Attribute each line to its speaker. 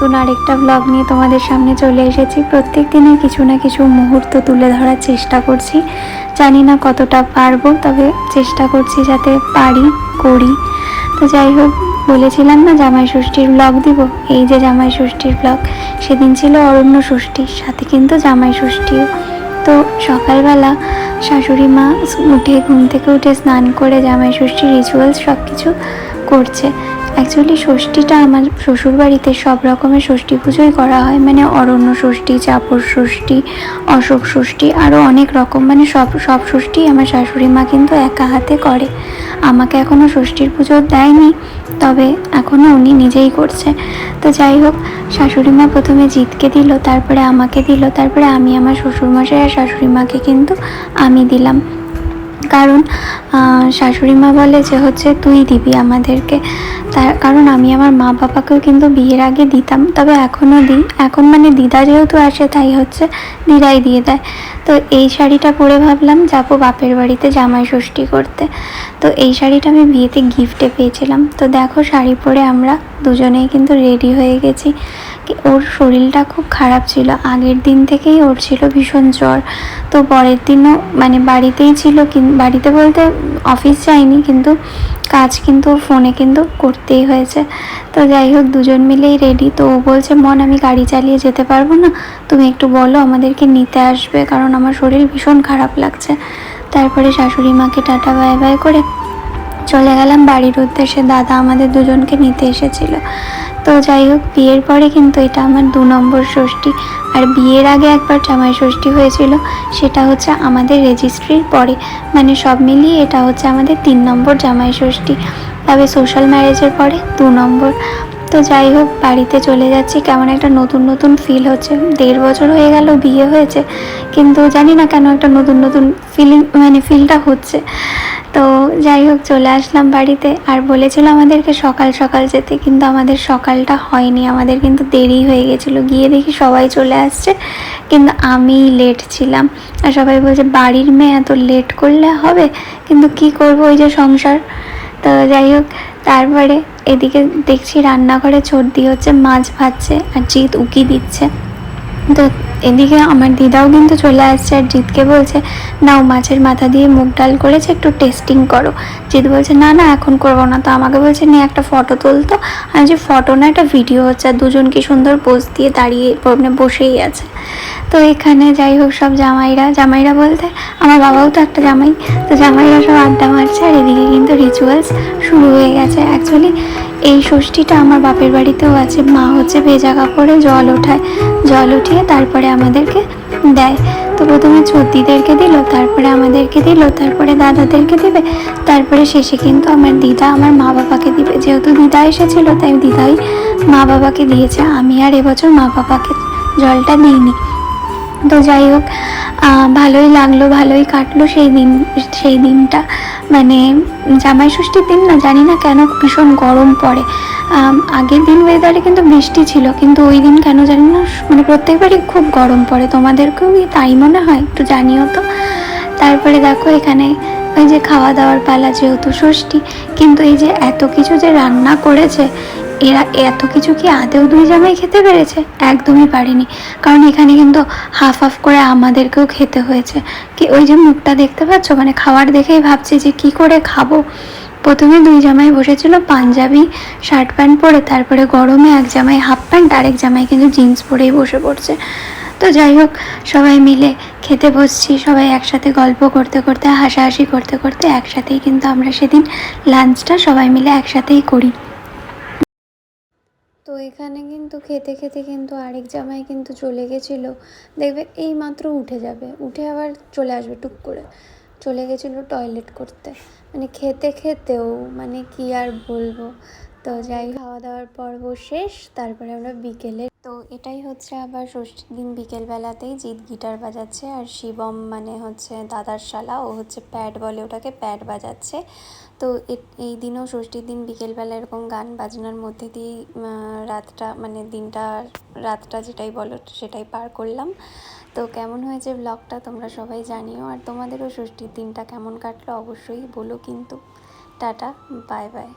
Speaker 1: নতুন আরেকটা ব্লগ নিয়ে তোমাদের সামনে চলে এসেছি। প্রত্যেক দিনে কিছু না কিছু মুহূর্ত তুলে ধরার চেষ্টা করছি। জানি না কতটা পারবো, তবে চেষ্টা করছি যাতে পারি, করি। তো যাই হোক, বলেছিলাম না জামাই ষষ্ঠীর ব্লগ দিব, এই যে জামাই ষষ্ঠীর ব্লগ। সেদিন ছিল অরণ্য ষষ্ঠীর সাথে কিন্তু জামাই ষষ্ঠীও। তো সকালবেলা শাশুড়ি মা ঘুম থেকে উঠে স্নান করে জামাই ষষ্ঠীর রিচুয়ালস সব কিছু করছে। অ্যাকচুয়ালি ষষ্ঠীটা আমার শ্বশুরবাড়িতে সব রকমের ষষ্ঠী পুজোই করা হয়, মানে অরণ্য ষষ্ঠী, চাপড় ষষ্ঠী, অশোক ষষ্ঠী, আরও অনেক রকম, মানে সব ষষ্ঠী আমার শাশুড়ি মা কিন্তু একা হাতে করে। আমাকে এখনও ষষ্ঠীর পুজো দেয়নি, তবে এখনও উনি নিজেই করছে। তো যাই হোক, শাশুড়ি মা প্রথমে জিতকে দিল, তারপরে আমাকে দিল, তারপরে আমি আমার শ্বশুরমশাই আর শাশুড়ি মাকে কিন্তু আমি দিলাম। কারণ শাশুড়ি মা বলে যে হচ্ছে তুই দিবি আমাদেরকে, তার কারণ আমি আমার মা বাবাকেও কিন্তু বিয়ের আগে দিতাম, তবে এখনও দিই। এখন মানে দিদা যেহেতু আসে, তাই হচ্ছে দিদাই দিয়ে দেয়। তো এই শাড়িটা পরে ভাবলাম যাবো বাপের বাড়িতে জামাই ষষ্ঠী করতে। তো এই শাড়িটা আমি বিয়েতে গিফটে পেয়েছিলাম। তো দেখো, শাড়ি পরে আমরা দুজনেই কিন্তু রেডি হয়ে গেছি। ওর শরীরটা খুব খারাপ ছিল, আগের দিন থেকেই ওর ছিল ভীষণ জ্বর। তো পরের দিনও মানে বাড়িতেই ছিল, বাড়িতে বলতে অফিস যায়নি, কিন্তু কাজ কিন্তু ফোনে কিন্তু করতেই হয়েছে। তো যাই হোক, দুজন মিলেই রেডি। তো ও বলছে, মন আমি গাড়ি চালিয়ে যেতে পারবো না, তুমি একটু বলো আমাদেরকে নিতে আসবে, কারণ আমার শরীর ভীষণ খারাপ লাগছে। তারপরে শাশুড়ি মাকে টাটা বাই বাই করে চলে গেলাম বাড়ির উদ্দেশ্যে। দাদা আমাদের দুজনকে নিতে এসেছিল। তো যাই হোক, বিয়ের পরে কিন্তু এটা আমার 2 নম্বর ষষ্ঠী। আর বিয়ের আগে একবার জামাই ষষ্ঠী হয়েছিল, সেটা হচ্ছে আমাদের রেজিস্ট্রির পরে, মানে সব মিলিয়ে এটা হচ্ছে আমাদের 3 নম্বর জামাই ষষ্ঠী। তবে সোশ্যাল ম্যারেজের পরে 2 নম্বর। তো যাই হোক, বাড়িতে চলে যাচ্ছি। কেমন একটা নতুন নতুন ফিল হচ্ছে। 1.5 বছর হয়ে গেল বিয়ে হয়েছে, কিন্তু জানি না কেন একটা নতুন নতুন মানে ফিলটা হচ্ছে। তো যাই হোক, চলে আসলাম বাড়িতে। আর বলেছিল আমাদেরকে সকাল সকাল যেতে, কিন্তু আমাদের সকালটা হয়নি, আমাদের কিন্তু দেরি হয়ে গেছিলো। গিয়ে দেখি সবাই চলে আসছে, কিন্তু আমি লেট ছিলাম। আর সবাই বলছে বাড়ির মেয়ে এত লেট করলে হবে, কিন্তু কি করব, ওই যে সংসার। তো যাই হোক, তারপরে এদিকে দেখছি রান্নাঘরে ছর্দি হচ্ছে, মাছ ভাজছে আর জিৎ উকি দিচ্ছে। তো এদিকে আমার দিদাও কিন্তু চলে আসছে, আর জিৎকে বলছে নাও মাছের মাথা দিয়ে মুগ ডাল করেছে, একটু টেস্টিং করো। জিৎ বলছে না না, এখন করবো না। তো আমাকে বলছে নিয়ে একটা ফটো তুলতো। আমি যে ফটো না, একটা ভিডিও হচ্ছে, আর দুজন কি সুন্দর পোজ দিয়ে দাঁড়িয়ে মানে বসেই আছে। তো এখানে যাই হোক, সব জামাইরা বলতে আমার বাবাও তো একটা জামাই। তো জামাইরা সব আড্ডা মারছে, আর এদিকে কিন্তু রিচুয়ালস শুরু হয়ে গেছে। অ্যাকচুয়ালি এই ষষ্ঠীটা আমার বাপের বাড়িতেও আছে। মা হচ্ছে ভেজা কাপড়ে জল ওঠায়, জল উঠিয়ে তারপরে আমাদেরকে দেয়। তো প্রথমে ছর্দিদেরকে দিল, তারপরে আমাদেরকে দিল, তারপরে দাদাদেরকে দিবে, তারপরে শেষে কিন্তু আমার দিদা আমার মা বাবাকে দিবে। যেহেতু দিদা এসেছিলো, তাই দিদাই মা বাবাকে দিয়েছে। আমি আর এবছর মা বাবাকে জলটা দিইনি। তো যাই হোক, ভালোই লাগলো, ভালোই কাটলো সেই দিনটা। মানে জামাই ষষ্ঠীর দিন না, জানি না কেন ভীষণ গরম পড়ে। আগের দিন ওয়েদারে কিন্তু বৃষ্টি ছিল, কিন্তু ওই দিন কেন জানি না, মানে প্রত্যেকবারই খুব গরম পড়ে। তোমাদেরকেও তাই মনে হয়? একটু জানিও তো। তারপরে দেখো, এখানে ওই যে খাওয়া দাওয়ার পালা, যেহেতু ষষ্ঠী, কিন্তু এই যে এত কিছু যে রান্না করেছে, এরা এত কিছু কি আদেও 2 জামাই খেতে পেরেছে? একদমই পারেনি। কারণ এখানে কিন্তু হাফ হাফ করে আমাদেরকেও খেতে হয়েছে। কি ওই যে মুখটা দেখতে পাচ্ছ, মানে খাওয়ার দেখেই ভাবছি যে কি করে খাবো। প্রথমে 2 জামাই বসেছিল পাঞ্জাবি শার্ট প্যান্ট পরে, তারপরে গরমে এক জামাই হাফ প্যান্ট, আরেক জামাই কিন্তু জিন্স পরেই বসে পড়ছে। তো যাই হোক, সবাই মিলে খেতে বসছি, সবাই একসাথে গল্প করতে করতে, হাসাহাসি করতে করতে একসাথেই কিন্তু আমরা সেদিন লাঞ্চটা সবাই মিলে একসাথেই করি। তো এখানে কিন্তু খেতে খেতে কিন্তু আরেক জামাই কিন্তু চলে গেছিলো। দেখবে এই মাত্র উঠে যাবে, উঠে আবার চলে আসবে, টুক করে চলে গেছিলো টয়লেট করতে। মানে খেতে খেতেও, মানে কি আর বলবো। তো যাই, খাওয়া দাওয়ার পর্ব শেষ, তারপরে আমরা বিকেলে, তো এটাই হচ্ছে আবার ষষ্ঠীর দিন বিকেলবেলাতেই জিৎ গিটার বাজাচ্ছে, আর শিবম মানে হচ্ছে দাদার শালা, ও হচ্ছে প্যাড বলে ওটাকে, প্যাড বাজাচ্ছে। তো এই দিনও ষষ্ঠীর দিন বিকেলবেলা এরকম গান বাজনার মধ্যে দিয়েই রাতটা, মানে দিনটা, রাতটা যেটাই বলো সেটাই পার করলাম। তো কেমন হয়েছে ব্লগটা তোমরা সবাই জানিও, আর তোমাদেরও ষষ্ঠীর দিনটা কেমন কাটলো অবশ্যই বলো কিন্তু। Tata, bye bye.